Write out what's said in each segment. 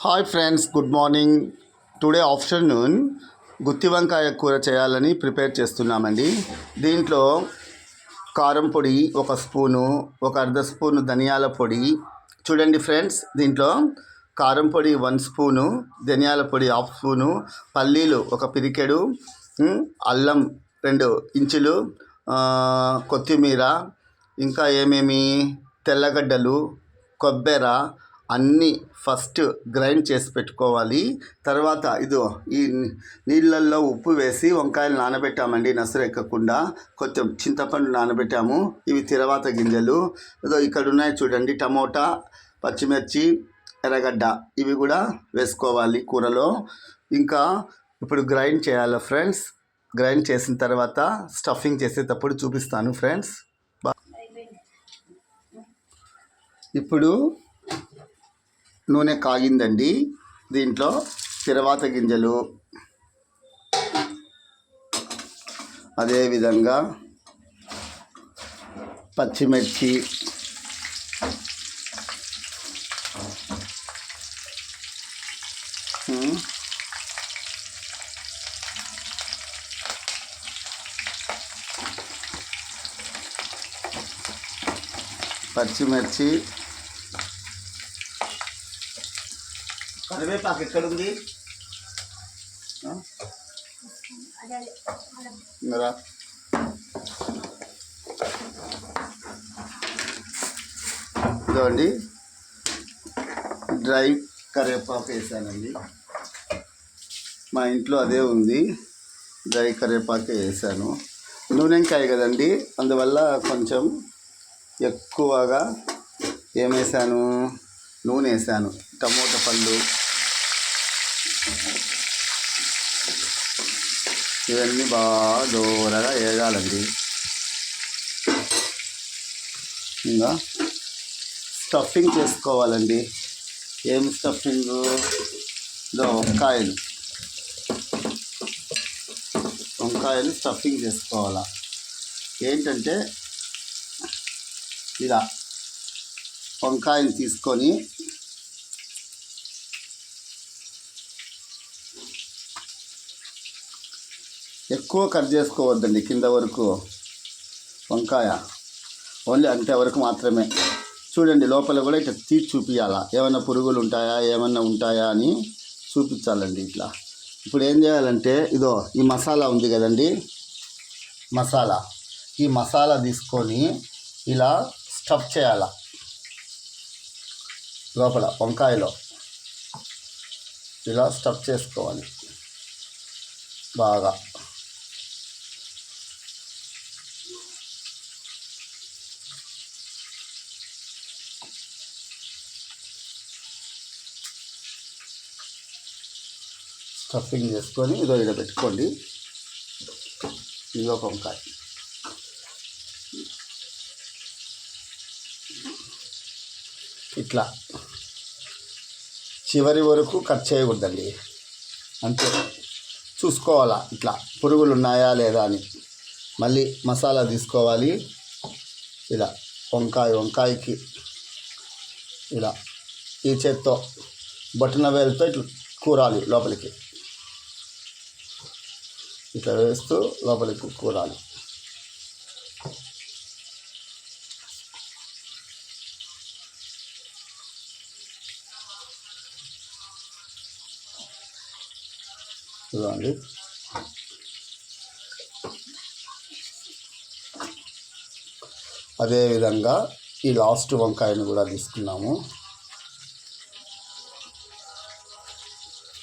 Hi friends, good morning. Today afternoon గుత్తి వంకాయ కూర చేయాలని ప్రిపేర్ చేస్తున్నామండి. దీంట్లో కారం పొడి 1 స్పూను, ఒక అర్ధ స్పూను ధనియాల పొడి. చూడండి ఫ్రెండ్స్, దీంట్లో కారం పొడి 1 స్పూను, ధనియాల పొడి 1/2 స్పూను, పల్లీలు 1 పిరికెడు, అల్లం 2 ఇంచులు, కొత్తిమీర, ఇంకా ఏమేమి తెల్లగడ్డలు, కొబ్బెర అన్నీ ఫస్ట్ గ్రైండ్ చేసి పెట్టుకోవాలి. తర్వాత ఇదో ఈ నీళ్ళల్లో ఉప్పు వేసి వంకాయలు నానబెట్టామండి, నసరు ఎక్కకుండా. కొంచెం చింతపండు నానబెట్టాము. ఇవి తిరవాత గింజలు. ఇదో ఇక్కడ ఉన్నాయి చూడండి, టమోటా, పచ్చిమిర్చి, ఎర్రగడ్డ, ఇవి కూడా వేసుకోవాలి కూరలో. ఇంకా ఇప్పుడు గ్రైండ్ చేయాలి ఫ్రెండ్స్. గ్రైండ్ చేసిన తర్వాత స్టఫింగ్ చేసేటప్పుడు చూపిస్తాను ఫ్రెండ్స్. ఇప్పుడు నూనె కాగిందండి. దీంట్లో తిరవాత గింజలు, అదేవిధంగా పచ్చిమిర్చి, కరివేపాకు ఎక్కడుంది? ఇదండి, డ్రై కరివేపాకు వేసానండి. మా ఇంట్లో అదే ఉంది, డ్రై కరివేపాకు వేసాను. నూనెంకాయ కదండి, అందువల్ల కొంచెం ఎక్కువగా ఏమేసాను, నూనె వేసాను. టమోటా పళ్ళు ఇవన్నీ బాగా దూరగా వేగాలండి. ఇంకా స్టఫింగ్ చేసుకోవాలండి. ఏం స్టఫింగ్? వంకాయలు స్టఫింగ్ చేసుకోవాలా. ఏంటంటే ఇలా వంకాయని తీసుకొని ఎక్కువ కట్ చేసుకోవద్దండి, కింద వరకు వంకాయ ఓన్లీ అంతే వరకు మాత్రమే. చూడండి, లోపల కూడా ఇట్లా తీసి చూపించాలా, ఏమైనా పురుగులు ఉంటాయా, ఏమన్నా ఉంటాయా అని చూపించాలండి ఇట్లా. ఇప్పుడు ఏం చేయాలంటే, ఇదో ఈ మసాలా ఉంది కదండి, ఈ మసాలా తీసుకొని ఇలా స్టఫ్ చేయాలా లోపల వంకాయలో. ఇలా స్టఫ్ చేసుకోవాలి బాగా. స్టఫింగ్ చేసుకొని ఇదో ఇక్కడ పెట్టుకోండి. ఇదో వంకాయ ఇట్లా చివరి వరకు కట్ చేయకూడదండి, అంతే. చూసుకోవాలా ఇట్లా పురుగులు ఉన్నాయా లేదా అని. మళ్ళీ మసాలా తీసుకోవాలి. ఇలా వంకాయకి ఇలా ఈ చేత్తో బొటన వేలుతో ఇట్లా కూరాలి లోపలికి. ఇట్లా వేస్తూ లోపలికి కూరాలి. చూడండి, అదేవిధంగా ఈ లాస్ట్ వంకాయను కూడా తీసుకున్నాము.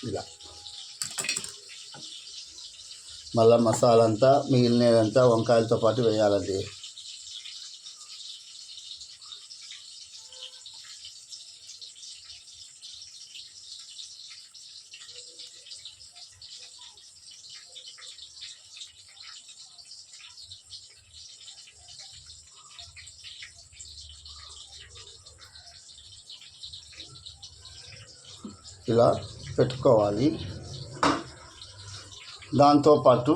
ఇలా మళ్ళీ మసాలా అంతా మిగిలినదంతా వంకాయలతో పాటు వేయాలండి. ఇలా పెట్టుకోవాలి. దాంతోపాటు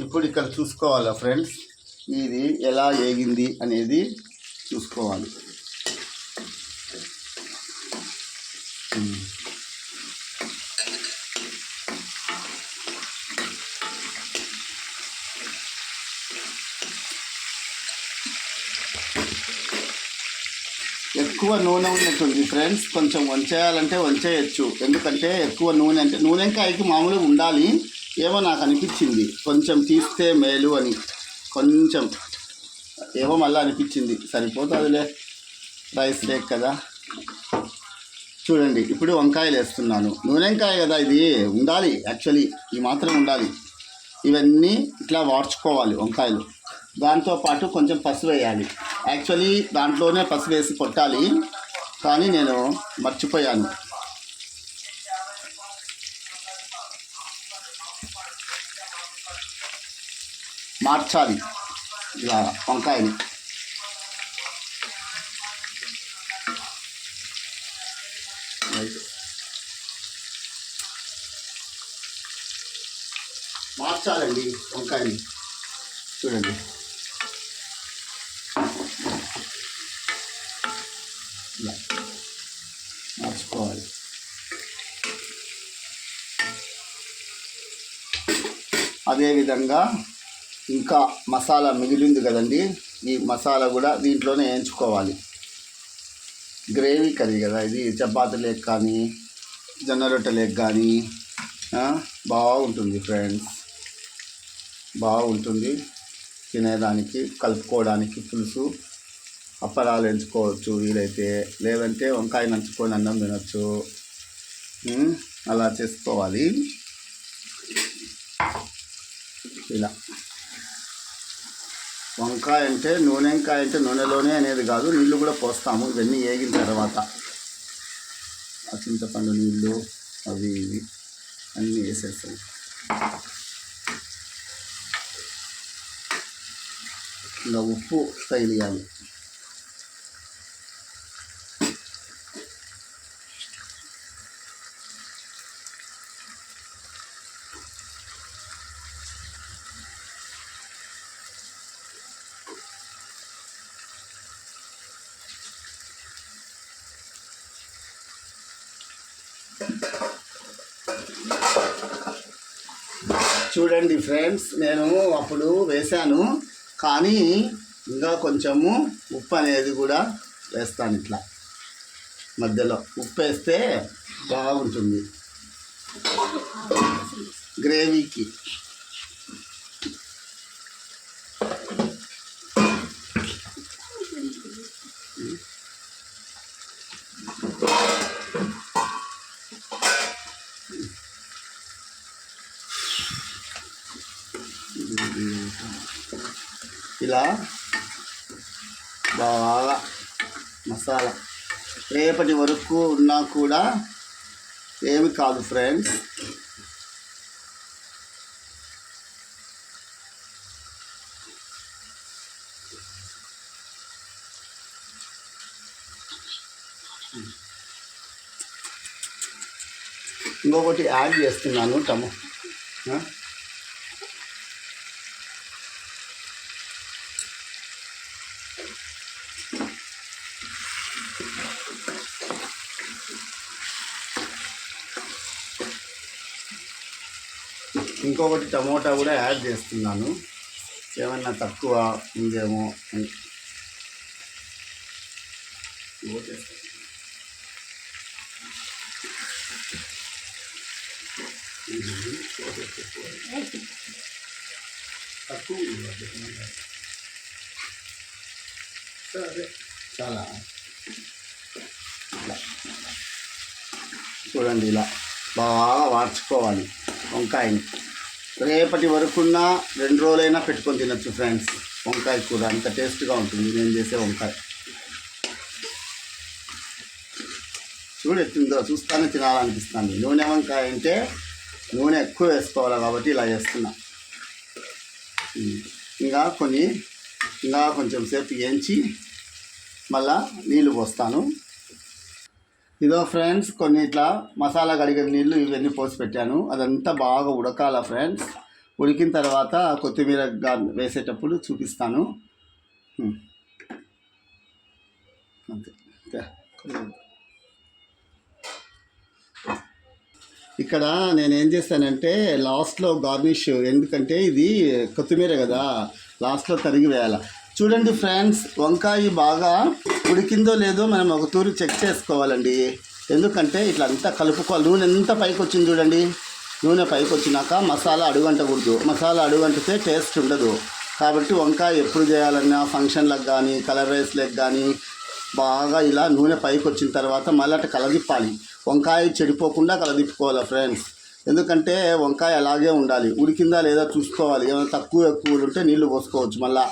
ఇప్పుడు ఇక్కడ చూసుకోవాలా ఫ్రెండ్స్, ఇది ఎలా వేగింది అనేది చూసుకోవాలి. ఎక్కువ నూనె ఉన్నట్టుంది ఫ్రెండ్స్, కొంచెం వంచేయాలంటే వంచేయచ్చు. ఎందుకంటే ఎక్కువ నూనె అంటే నూనెంకాయకి మామూలుగా ఉండాలి, ఏమో నాకు అనిపించింది కొంచెం తీస్తే మేలు అని. కొంచెం ఏమో మళ్ళీ అనిపించింది, సరిపోతుందిలే రైస్ లేక్ కదా. చూడండి ఇప్పుడు వంకాయలు వేస్తున్నాను. నూనెంకాయ కదా ఇది, ఉండాలి యాక్చువల్లీ, ఈ మాత్రం ఉండాలి. ఇవన్నీ ఇట్లా వాడ్చుకోవాలి వంకాయలు. దాంతోపాటు కొంచెం పసుపు వేయాలి. యాక్చువల్లీ దాంట్లోనే పసుపు వేసి కొట్టాలి, కానీ నేను మర్చిపోయాను. మార్చాలి ఇలా వంకాయని. మార్చాలండి వంకాయని. చూడండి ఇలా మార్చుకోవాలి. అదేవిధంగా ఇంకా మసాలా మిగిలింది కదండి, ఈ మసాలా కూడా దీంట్లోనే వేయించుకోవాలి. గ్రేవీ కర్రీ కదా ఇది, చపాతీలకు కానీ జొన్న రొట్టెలకు కానీ బాగుంటుంది ఫ్రెండ్స్, బాగుంటుంది తినేదానికి, కలుపుకోవడానికి. పులుసు అప్పడాలు ఎంచుకోవచ్చు వీలైతే, లేదంటే వంకాయ నంచుకొని అన్నం తినచ్చు. అలా చేసుకోవాలి. ఇలా వంకాయ అంటే నూనెంకాయ అంటే నూనెలోనే అనేది కాదు, నీళ్ళు కూడా పోస్తాము. ఇవన్నీ వేగిన తర్వాత ఆ చింతపండు నీళ్ళు అవి ఇవి అన్నీ వేసేస్తాం. ఇంకా ఉప్పు తగిలియాలి. చూడండి ఫ్రెండ్స్, నేను అప్పుడు వేశాను, కానీ ఇంకా కొంచెము ఉప్పు అనేది కూడా వేస్తాను. ఇట్లా మధ్యలో ఉప్పు వేస్తే బాగుంటుంది గ్రేవీకి. ఇలా బాగా మసాలా రేపటి వరకు ఉన్నా కూడా ఏమి కాదు ఫ్రెండ్స్. ఇంకొకటి యాడ్ చేస్తున్నాను, ఇంకొకటి టమోటా కూడా యాడ్ చేస్తున్నాను, ఏమన్నా తక్కువ ఉందేమో అని. చాలా చూడండి ఇలా బాగా వార్చుకోవాలి వంకాయని. రేపటి వరకున్న 2 రోజులైనా పెట్టుకొని తినచ్చు ఫ్రెండ్స్. వంకాయ కూర అంత టేస్ట్గా ఉంటుంది నేను చేసే వంకాయ. చూడెత్తుందో చూస్తానే తినాలనిపిస్తుంది. నూనె వంకాయ అంటే నూనె ఎక్కువ వేసుకోవాలి కాబట్టి ఇలా చేస్తున్నా. ఇంకా కొంచెం సేపు వేయించి మళ్ళా నీళ్ళు పోస్తాను. ఇదో ఫ్రెండ్స్, కొన్ని ఇట్లా మసాలా కడిగిన నీళ్ళు ఇవన్నీ పోసి పెట్టాను. అదంతా బాగా ఉడకాల ఫ్రెండ్స్. ఉడికిన తర్వాత కొత్తిమీర వేసేటప్పుడు చూపిస్తాను. అంతే. ఇక్కడ నేను ఏం చేస్తానంటే లాస్ట్లో గార్నిష్, ఎందుకంటే ఇది కొత్తిమీర కదా, లాస్ట్లో తరిగి వేయాలి. చూడండి ఫ్రెండ్స్, వంకాయ బాగా ఉడికిందో లేదో మనం ఒక తూరి చెక్ చేసుకోవాలండి. ఎందుకంటే ఇట్లా అంతా కలుపుకోవాలి. నూనె ఎంత పైకి వచ్చింది చూడండి. నూనె పైకి వచ్చినాక మసాలా అడుగంటకూడదు. మసాలా అడుగంటితే టేస్ట్ ఉండదు. కాబట్టి వంకాయ ఎప్పుడు చేయాలన్నా ఫంక్షన్లకు కానీ కలర్ రైస్లకు కానీ బాగా ఇలా నూనె పైకి వచ్చిన తర్వాత మళ్ళీ అట్లా కలదిప్పాలి. వంకాయ చెడిపోకుండా కలదిప్పుకోవాలి ఫ్రెండ్స్. ఎందుకంటే వంకాయ అలాగే ఉండాలి. ఉడికిందా లేదా చూసుకోవాలి. ఏమైనా తక్కువ ఎక్కువలు ఉంటే నీళ్లు పోసుకోవచ్చు. మళ్ళా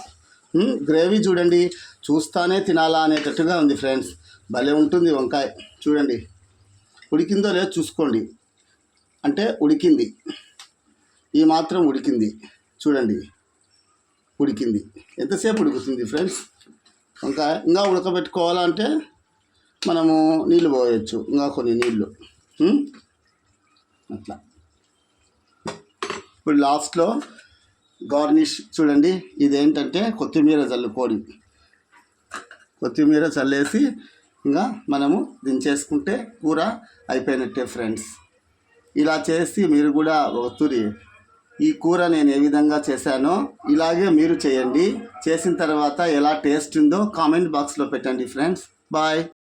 గ్రేవీ చూడండి, చూస్తానే తినాలా అనేటట్టుగా ఉంది ఫ్రెండ్స్. భలే ఉంటుంది వంకాయ. చూడండి, ఉడికిందో లేదో చూసుకోండి. అంటే ఉడికింది, ఈ మాత్రం ఉడికింది. చూడండి, ఉడికింది. ఎంతసేపు ఉడుకుతుంది ఫ్రెండ్స్ వంకాయ? ఇంకా ఉడకబెట్టుకోవాలంటే మనము నీళ్ళు పోయచ్చు, ఇంకా కొన్ని నీళ్ళు అట్లా. ఇప్పుడు లాస్ట్లో గార్నిష్ చూడండి, ఇదేంటంటే కొత్తిమీర చల్లుకోడి. కొత్తిమీర చల్లేసి ఇంకా మనము దించేసుకుంటే కూర అయిపోయినట్టే ఫ్రెండ్స్. ఇలా చేసి మీరు కూడా ఒకసారి ఈ కూర నేను ఏ విధంగా చేశానో ఇలాగే మీరు చేయండి. చేసిన తర్వాత ఎలా టేస్ట్ ఉందో కామెంట్ బాక్స్లో పెట్టండి ఫ్రెండ్స్. బాయ్.